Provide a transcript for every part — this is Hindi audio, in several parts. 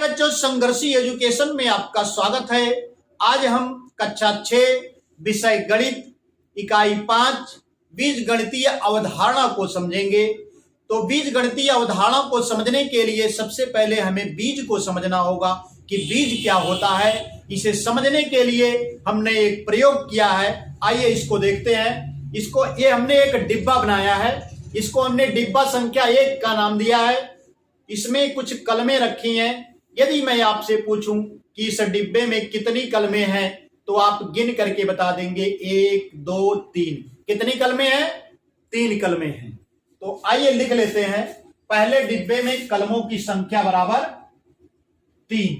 बच्चों, संघर्षी एजुकेशन में आपका स्वागत है। आज हम कक्षा 6 विषय गणित इकाई 5 बीजगणितीय अवधारणा को समझेंगे। तो बीजगणितीय अवधारणा को समझने के लिए सबसे पहले हमें बीज को समझना होगा कि बीज क्या होता है। इसे समझने के लिए हमने एक प्रयोग किया है, आइए इसको देखते हैं। ये हमने एक डिब्बा बनाया है, इसको हमने डिब्बा संख्या 1 का नाम दिया है। इसमें कुछ कलमें रखी हैं। यदि मैं आपसे पूछूं कि इस डिब्बे में कितनी कलमें हैं तो आप गिन करके बता देंगे 1 2 3। कितनी कलमें हैं? 3 कलमें हैं। तो आइए लिख लेते हैं। पहले डिब्बे में कलमों की संख्या बराबर 3।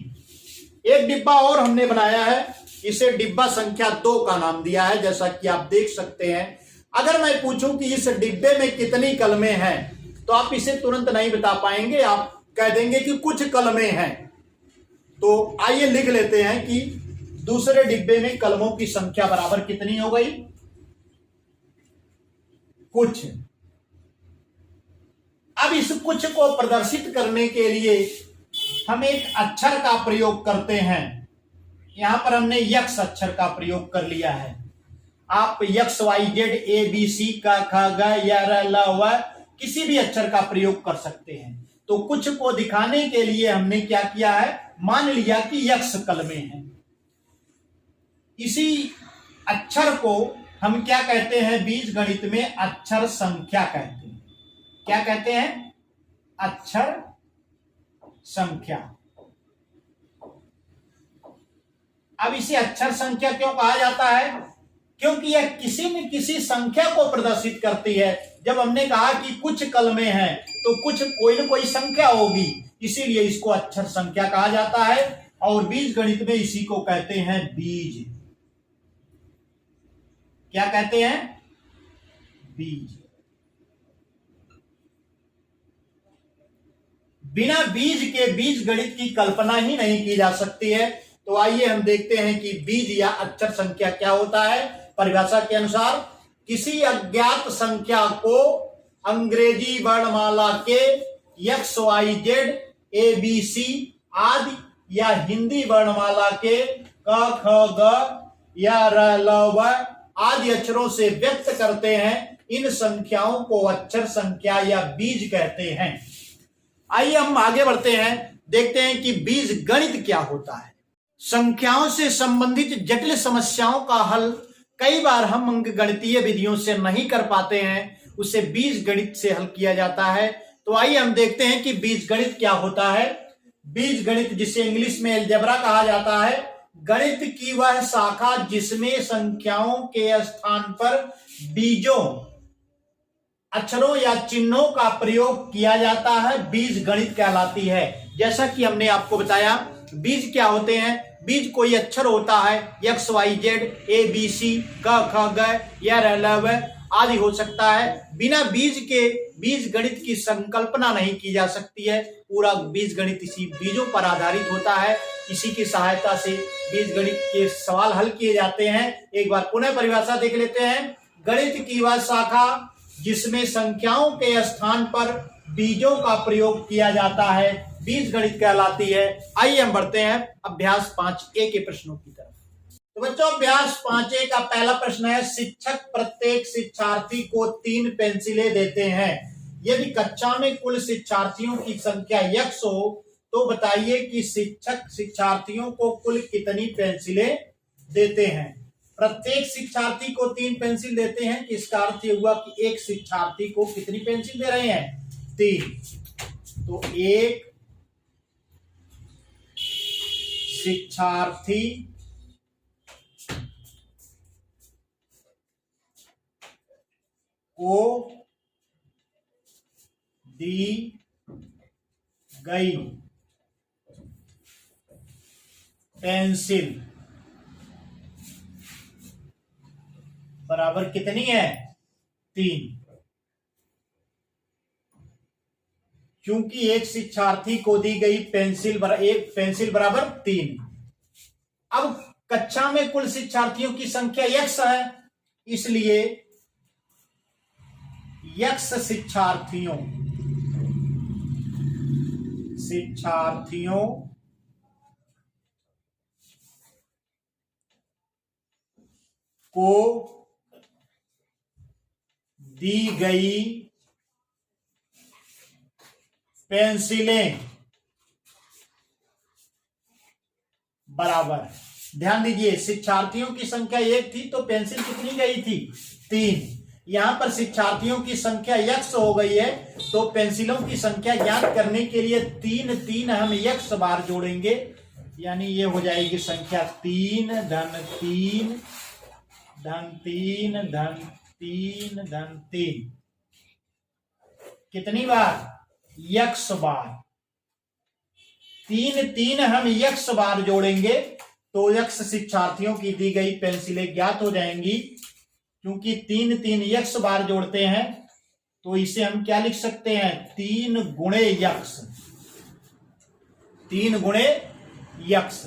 एक डिब्बा और हमने बनाया है, इसे डिब्बा संख्या 2 का नाम दिया है, जैसा कि आप देख सकते हैं। अगर मैं पूछूं कि इस डिब्बे में कितनी कलमें हैं तो आप इसे तुरंत नहीं बता पाएंगे, आप कह देंगे कि कुछ कलमें हैं। तो आइए लिख लेते हैं कि दूसरे डिब्बे में कलमों की संख्या बराबर कितनी हो गई? कुछ। अब इस कुछ को प्रदर्शित करने के लिए हम एक अक्षर का प्रयोग करते हैं। यहां पर हमने यक्स अक्षर का प्रयोग कर लिया है। आप X Y Z A B C का ख ग य र ल व किसी भी अक्षर का प्रयोग कर सकते हैं। तो कुछ को दिखाने के लिए हमने क्या किया है, मान लिया कि यक्स कलमें हैं। इसी अक्षर को हम क्या कहते हैं? बीज गणित में अक्षर संख्या कहते हैं। क्या कहते हैं? अक्षर संख्या। अब इसे अक्षर संख्या क्यों कहा जाता है? क्योंकि यह किसी न किसी संख्या को प्रदर्शित करती है। जब हमने कहा कि कुछ कलमें हैं तो कुछ कोई न कोई संख्या होगी, इसीलिए इसको अक्षर संख्या कहा जाता है। और बीज गणित में इसी को कहते हैं बीज। क्या कहते हैं? बीज। बिना बीज के बीज गणित की कल्पना ही नहीं की जा सकती है। तो आइए हम देखते हैं कि बीज या अक्षर संख्या क्या होता है। परिभाषा के अनुसार किसी अज्ञात संख्या को अंग्रेजी वर्णमाला के X Y Z A B C आदि या हिंदी वर्णमाला के क ख ग या र ल व आदि अक्षरों से व्यक्त करते हैं। इन संख्याओं को अक्षर संख्या या बीज कहते हैं। आइए हम आगे बढ़ते हैं, देखते हैं कि बीज गणित क्या होता है। संख्याओं से संबंधित जटिल समस्याओं का हल कई बार हम अंकगणितीय विधियों से नहीं कर पाते हैं, उसे बीज गणित से हल किया जाता है। तो आइए हम देखते हैं कि बीज गणित क्या होता है। बीज गणित, जिसे इंग्लिश में अलजेब्रा कहा जाता है, गणित की वह शाखा जिसमें संख्याओं के स्थान पर बीजों, अक्षरों या चिन्हों का प्रयोग किया जाता है, बीज गणित कहलाती है। जैसा कि हमने आपको बताया, बीज क्या होते हैं। बीज कोई अक्षर होता है, X Y Z A B C क ख ग या र ल व आदि हो सकता है। बिना बीज के बीज गणित की संकल्पना नहीं की जा सकती है। पूरा बीज गणित इसी बीजों पर आधारित होता है। इसी की सहायता से बीज गणित के सवाल हल किए जाते हैं। एक बार पुनः परिभाषा देख लेते हैं। गणित की वह शाखा जिसमें संख्याओं के स्थान पर बीजों का प्रयोग किया जाता है, बीज गणित कहलाती है। आइए हम बढ़ते हैं अभ्यास 5A के प्रश्नों की तरफ। तो बच्चों, अभ्यास 5A का पहला प्रश्न है, शिक्षक प्रत्येक शिक्षार्थी को 3 पेंसिलें देते हैं। यदि कक्षा में कुल शिक्षार्थियों की संख्या x हो तो बताइए कि शिक्षक शिक्षार्थियों को कुल कितनी पेंसिलें देते हैं। प्रत्येक शिक्षार्थी को 3 पेंसिल देते हैं, इसका अर्थ यह हुआ कि एक शिक्षार्थी को कितनी पेंसिल दे रहे हैं? 3। तो एक शिक्षार्थी को दी गई पेंसिल बराबर कितनी है? 3। क्योंकि एक शिक्षार्थी को दी गई एक पेंसिल बराबर 3। अब कक्षा में कुल शिक्षार्थियों की संख्या x है, इसलिए x शिक्षार्थियों को दी गई पेंसिलें बराबर। ध्यान दीजिए, शिक्षार्थियों की संख्या 1 थी तो पेंसिल कितनी गई थी? 3। यहां पर शिक्षार्थियों की संख्या x हो गई है तो पेंसिलों की संख्या ज्ञात करने के लिए 3 हम x बार जोड़ेंगे, यानी ये हो जाएगी संख्या 3 धन 3 धन 3 धन 3 धन 3। कितनी बार? x बार। 3 हम x बार जोड़ेंगे तो x शिक्षार्थियों की दी गई पेंसिलें ज्ञात हो जाएंगी। क्योंकि 3 x बार जोड़ते हैं तो इसे हम क्या लिख सकते हैं? 3 गुणे x। 3 गुणे x।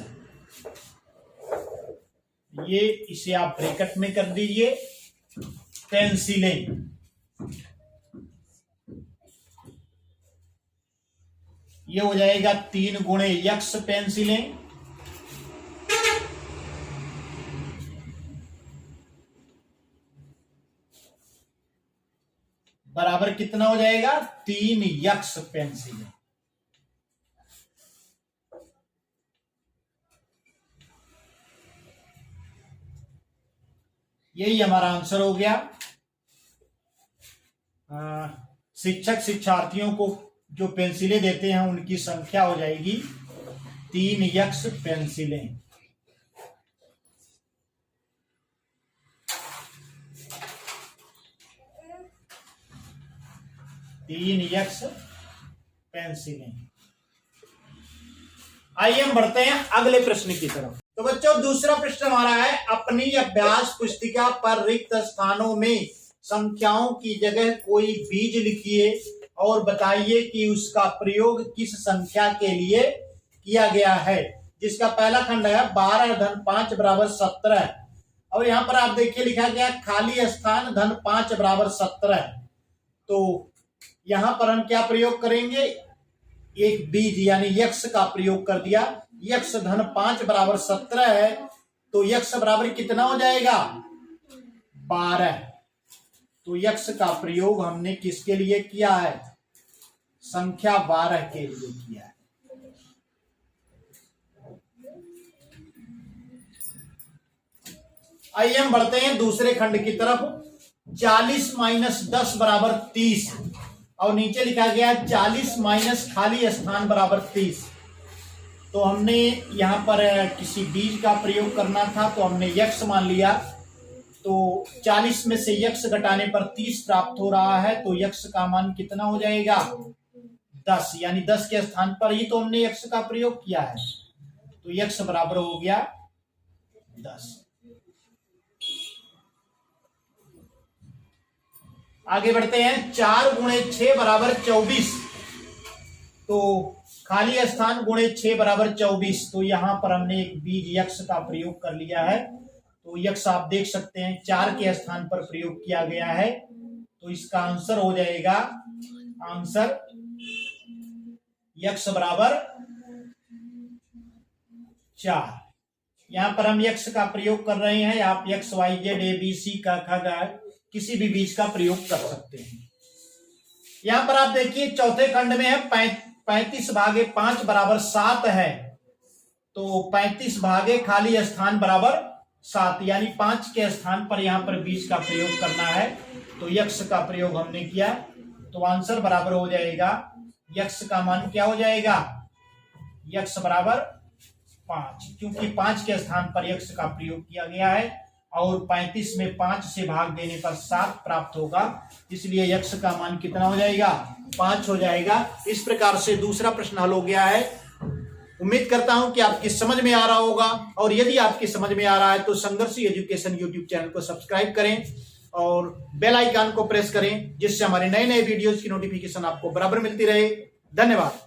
ये इसे आप ब्रैकेट में कर दीजिए। पेंसिलें, ये हो जाएगा 3 गुणे x पेंसिलें बराबर कितना हो जाएगा? 3x पेंसिलें। यही हमारा आंसर हो गया। शिक्षक शिक्षार्थियों को जो पेंसिलें देते हैं उनकी संख्या हो जाएगी 3x पेंसिलें। आइए हम बढ़ते हैं अगले प्रश्न की तरफ। तो बच्चों, दूसरा प्रश्न हमारा है, अपनी अभ्यास पुस्तिका पर रिक्त स्थानों में संख्याओं की जगह कोई बीज लिखिए और बताइए कि उसका प्रयोग किस संख्या के लिए किया गया है। जिसका पहला खंड है 12 धन 5 बराबर 17। और यहां पर आप देखिए लिखा गया खाली स्थान धन 5 बराबर 17। तो यहां पर हम क्या प्रयोग करेंगे? एक बीज यानी x का प्रयोग कर दिया। x धन 5 बराबर 17 है तो x बराबर कितना हो जाएगा? 12। तो x का प्रयोग हमने किसके लिए किया है? संख्या 12 के लिए किया है। आइए हम बढ़ते हैं दूसरे खंड की तरफ। 40 माइनस 10 बराबर 30 और नीचे लिखा गया 40 माइनस खाली स्थान बराबर 30। तो हमने यहां पर किसी बीज का प्रयोग करना था तो हमने x मान लिया। तो 40 में से x घटाने पर 30 प्राप्त हो रहा है तो x का मान कितना हो जाएगा? 10। यानी 10 के स्थान पर ही तो हमने x का प्रयोग किया है तो x बराबर हो गया 10। आगे बढ़ते हैं। 4 गुणे 6 बराबर 24। तो खाली स्थान गुणे 6 बराबर 24। तो यहां पर हमने एक बीज x का प्रयोग कर लिया है। तो x आप देख सकते हैं 4 के स्थान पर प्रयोग किया गया है तो इसका आंसर हो जाएगा आंसर x बराबर 4। यहां पर हम x का प्रयोग कर रहे हैं। आप x y z a b c का ख किसी भी बीज का प्रयोग कर सकते हैं। यहां पर आप देखिए चौथे खंड में है 35 भागे 5 बराबर 7 है। तो 35 भागे खाली स्थान बराबर 7 यानी 5 के स्थान पर यहां पर बीज का प्रयोग करना है तो x का प्रयोग हमने किया तो आंसर बराबर हो जाएगा x का मान क्या हो जाएगा? x बराबर 5 क्योंकि 5 के स्थान पर x का प्रयोग किया गया है और 35 में 5 से भाग देने पर 7 प्राप्त होगा इसलिए x का मान कितना हो जाएगा? 5 हो जाएगा। इस प्रकार से दूसरा प्रश्न हल हो गया है। उम्मीद करता हूं कि आपकी समझ में आ रहा होगा और यदि आपकी समझ में आ रहा है तो संघर्ष एजुकेशन यूट्यूब चैनल को सब्सक्राइब करें और बेल आइकन को प्रेस करें जिससे हमारे नए नए वीडियोस की नोटिफिकेशन आपको बराबर मिलती रहे। धन्यवाद।